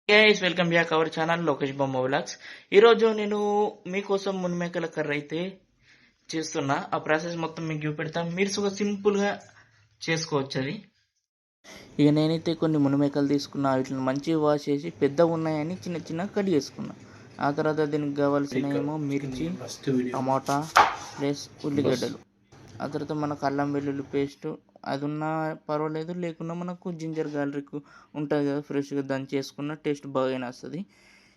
Guys welcome back our channel Lokesh బొమ్మ vlogs. ఈరోజు నేను మీకోసం మునిమేకల కర్రీ అయితే చేస్తున్నా. ఆ ప్రాసెస్ మొత్తం మీకు చూపెడతాం. మీరు సింపుల్గా చేసుకోవచ్చు అది. ఇక నేనైతే కొన్ని మునిమేకలు తీసుకున్నా. వీటిని మంచిగా వాష్ చేసి పెద్దగా ఉన్నాయని చిన్న చిన్న కట్ చేసుకున్నా. ఆ తర్వాత దీనికి కావాల్సిన ఏమో మిర్చి, టమాటా ప్లస్ ఉల్లిగడ్డలు. ఆ తర్వాత మనకు అల్లం వెల్లుల్లి పేస్ట్ అది ఉన్నా పర్వాలేదు, లేకున్నా మనకు జింజర్ గార్లిక్ ఉంటుంది కదా, ఫ్రెష్గా దాన్ని చేసుకున్న టేస్ట్ బాగానే వస్తుంది.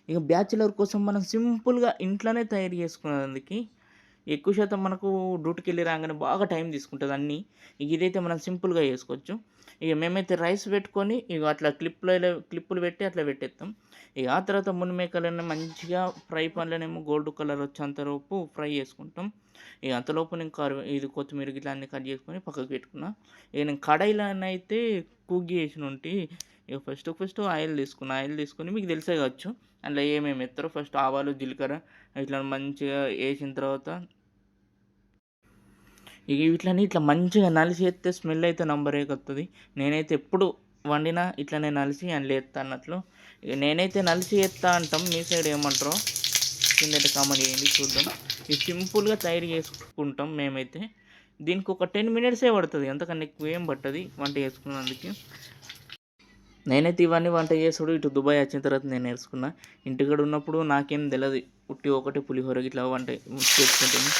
ఇక బ్యాచిలర్ కోసం మనం సింపుల్గా ఇంట్లోనే తయారు చేసుకునేందుకు ఎక్కువ శాతం మనకు డ్యూటీకి వెళ్ళి రాగానే బాగా టైం తీసుకుంటుంది అన్నీ. ఇక ఇదైతే మనం సింపుల్గా చేసుకోవచ్చు. ఇక మేమైతే రైస్ పెట్టుకొని ఇక అట్లా క్లిప్పులు పెట్టి అట్లా పెట్టేస్తాం. ఇక ఆ తర్వాత మునిమేకలన్నీ మంచిగా ఫ్రై పనులనేమో గోల్డ్ కలర్ వచ్చేంతలోపు ఫ్రై చేసుకుంటాం. ఇక అంతలోపు నేను ఇది కొత్తిమీర గిట్లా అన్నీ కట్ చేసుకొని పక్కకు పెట్టుకున్నా. ఇక నేను కడాయిలోనైతే కుక్ చేసిన ఉంటే ఇక ఫస్ట్ ఆయిల్ తీసుకొని మీకు తెలిసే కావచ్చు అందులో ఏమేమి ఎత్తారో. ఫస్ట్ ఆవాలు, జీలకర్ర ఇట్లా మంచిగా వేసిన తర్వాత ఇక వీటిని ఇట్లా మంచిగా నలిసి ఎత్తే స్మెల్ అయితే నంబరే వస్తుంది. నేనైతే ఎప్పుడు వండినా ఇట్లనే నలిసి అందులో ఎత్తా అన్నట్లు. ఇక నేనైతే నలిసి ఎత్తా అంటాం, మీ సైడ్ ఏమంటారో కిందైతే కామెంట్ చేయండి చూద్దాం. ఇది సింపుల్గా తయారు చేసుకుంటాం మేమైతే. దీనికి ఒక 10 మినిట్సే పడుతుంది, అంతకన్నా ఎక్కువ ఏం పట్టదు వంట చేసుకున్నందుకు. నేనైతే ఇవన్నీ వంట చేసుడు ఇటు దుబాయ్ వచ్చిన తర్వాత నేను నేర్చుకున్నా. ఇంటికాడ ఉన్నప్పుడు నాకేం తెలియదు, ఉట్టి ఒకటి పులిహోర ఇట్లా వంట చేసుకుంటాను.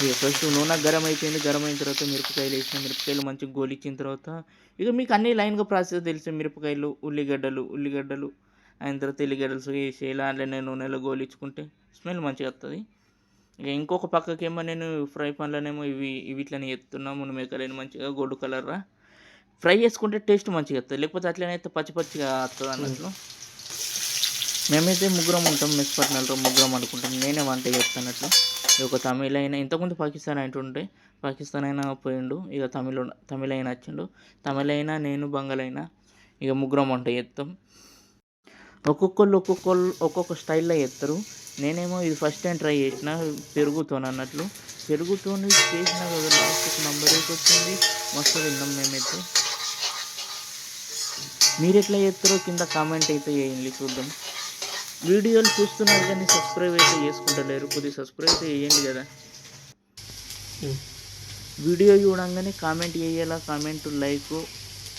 ఇక ఫస్ట్ నూనె గరం అయిపోయింది. గరం అయిన తర్వాత మిరపకాయలు వేసిన, మిరపకాయలు మంచిగా గోలిచ్చిన తర్వాత ఇక మీకు అన్ని లైన్గా ప్రాసెస్ తెలిసి మిరపకాయలు, ఉల్లిగడ్డలు అయిన తర్వాత ఎల్లిగడ్డలు వేసి ఇలా అందులోనే నూనెలో గోలించుకుంటే స్మెల్ మంచిగా వస్తుంది. ఇక ఇంకొక పక్కకేమో నేను ఫ్రై పనులనేమో వీటిని ఎత్తున్నా. మునిమేకలని మంచిగా గోల్డ్ కలర్ ఫ్రై చేసుకుంటే టేస్ట్ మంచిగా వస్తుంది, లేకపోతే అట్లనైతే పచ్చిగా వస్తుంది అన్నట్లు. మేమైతే ముగ్గురం ఉంటాం, మెస్ పట్టినలో ముగ్గురం అనుకుంటాం. నేనే వంట చేస్తున్నట్లు. ఒక తమిళ అయినా ఇంతకుముందు పాకిస్తాన్ అంటుంటే పాకిస్తాన్ అయినా పోయిండు. ఇక తమిళ అయినా వచ్చిండు. తమిళ అయినా నేను బంగాళైనా ఇక ముగ్గురం వంట చేస్తాం. ఒక్కొక్కళ్ళు ఒక్కొక్క స్టైల్లో చేస్తారు. నేనేమో ఇది ఫస్ట్ టైం ట్రై చేసిన పెరుగుతో అన్నట్లు. పెరుగుతో చేసిన కదా లాస్ట్కి నంబర్ 8 వచ్చింది. మస్తు తిన్నాం మేమైతే. మీరు ఎట్లా చేస్తారో కింద కామెంట్ అయితే చేయండి చూద్దాం. వీడియోలు చూస్తున్నారు కానీ సబ్స్క్రైబ్ అయితే చేసుకుంటలేరు, కొద్దిగా సబ్స్క్రైబ్ అయితే చేయండి కదా. వీడియో చూడంగానే కామెంట్ చేయాలా, కామెంట్, లైక్,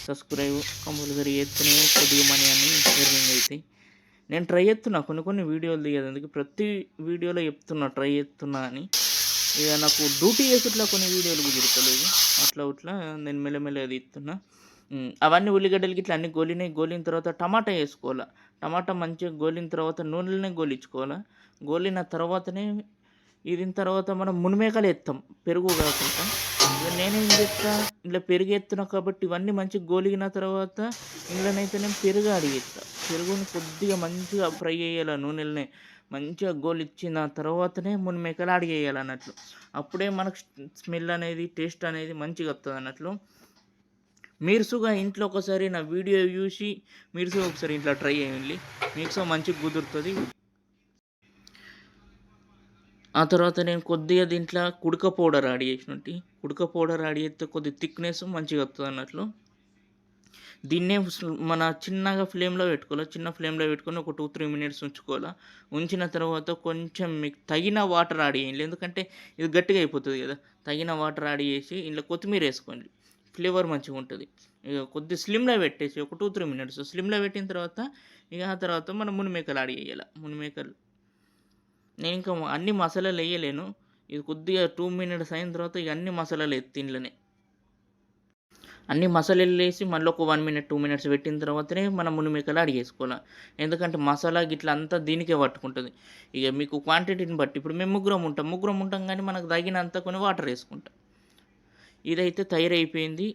సబ్స్క్రైబ్ కంపల్సరీ చేస్తూనే కొద్దిగా మనీ అని ఎర్నింగ్ అవుతాయి. నేను ట్రై చేస్తున్నా కొన్ని వీడియోలు దిగదు, అందుకే ప్రతి వీడియోలో చెప్తున్నా ట్రై చేస్తున్నా అని. ఇక నాకు డ్యూటీ చేసేట్లా కొన్ని వీడియోలు కుదురుతలేదు, అట్లా నేను మెల్లమెల్లగా తీస్తున్నా. అవన్నీ ఉల్లిగడ్డలకి ఇట్లా అన్ని గోలిన తర్వాత టమాటా వేసుకోవాలి. టమాటా మంచిగా గోలిన తర్వాత నూనెలోనే గోలించుకోవాలి. గోలిన తర్వాతనే ఇదిన తర్వాత మనం మునిమేకలు ఎత్తాం, పెరుగు కాకుండా. ఇక నేనేం చేస్తా, ఇలా పెరుగు ఎత్తున్నా కాబట్టి ఇవన్నీ మంచిగా గోలిన తర్వాత ఇందులోనైతే నేను పెరుగు అడిగేస్తా. పెరుగుని కొద్దిగా మంచిగా ఫ్రై చేయాలి నూనెలనే. మంచిగా గోలిచ్చిన తర్వాతనే మునిమేకలు అడిగేయాలి అన్నట్లు. అప్పుడే మనకు స్మెల్ అనేది, టేస్ట్ అనేది మంచిగా వస్తుంది అన్నట్లు. మీరు ఇంట్లో ఒకసారి నా వీడియో చూసి మీరు ఒకసారి ఇంట్లో ట్రై చేయండి, మీకు మంచిగా కుదురుతుంది. ఆ తర్వాత నేను కొద్దిగా దీంట్లో కుడక పౌడర్ యాడ్ చేసినట్టు. కుడక పౌడర్ యాడ్ చేస్తే కొద్దిగా థిక్నెస్ మంచిగా వస్తుంది అన్నట్లు. దీన్నే మన చిన్నగా ఫ్లేమ్లో పెట్టుకోవాలి. చిన్న ఫ్లేమ్లో పెట్టుకొని ఒక 2-3 మినిట్స్ ఉంచుకోవాలి. ఉంచిన తర్వాత కొంచెం మీకు తగిన వాటర్ యాడ్ చేయండి, ఎందుకంటే ఇది గట్టిగా అయిపోతుంది కదా. తగిన వాటర్ యాడ్ చేసి ఇంట్లో కొత్తిమీర వేసుకోండి, ఫ్లేవర్ మంచిగా ఉంటుంది. ఇక కొద్దిగా స్లిమ్లో పెట్టేసి ఒక 2-3 మినిట్స్ స్లిమ్లో పెట్టిన తర్వాత ఇక ఆ తర్వాత మనం మునిమేకలు యాడ్ చేయాలి. మునిమేకలు నేను ఇంకా అన్ని మసాలాలు వేయలేను. ఇది కొద్దిగా 2 మినిట్స్ అయిన తర్వాత ఇక అన్ని మసాలాలు ఎత్తి ఇంట్లోనే అన్ని మసాలాలు వేసి మళ్ళీ ఒక 1 మినిట్ 2 మినిట్స్ పెట్టిన తర్వాతనే మనం మునిమేకలు అడిగేసుకోవాలి. ఎందుకంటే మసాలా గిట్లా అంతా దీనికే పట్టుకుంటుంది. ఇక మీకు క్వాంటిటీని బట్టి ఇప్పుడు మేము ముగ్గురం ఉంటాం కానీ మనకు తగినంత కొన్ని వాటర్ వేసుకుంటాం. ఇదైతే తయారైపోయింది,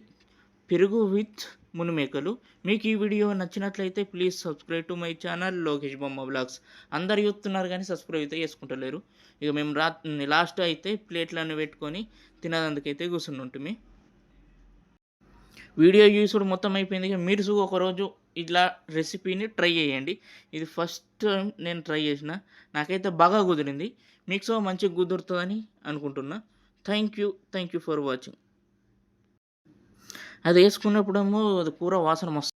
పెరుగు విత్ మునిమేకలు. మీకు ఈ వీడియో నచ్చినట్లయితే please subscribe to my channel Lokesh బొమ్మ వ్లాగ్స్. అందరు చూస్తున్నారు కానీ సబ్స్క్రైబ్ అయితే చేసుకుంటలేరు. ఇక మేము లాస్ట్ అయితే ప్లేట్లను పెట్టుకొని తినదందుకైతే కూర్చుని ఉంటుంది. వీడియో చూసుడు మొత్తం అయిపోయింది. ఇక మీరు ఒకరోజు ఇట్లా రెసిపీని ట్రై చేయండి. ఇది ఫస్ట్ టైం నేను ట్రై చేసిన, నాకైతే బాగా కుదిరింది. మీకు మంచిగా కుదురుతుందని అనుకుంటున్నా. Thank you for watching. అది వేసుకున్నప్పుడేమో అది కూర వాసన మస్తు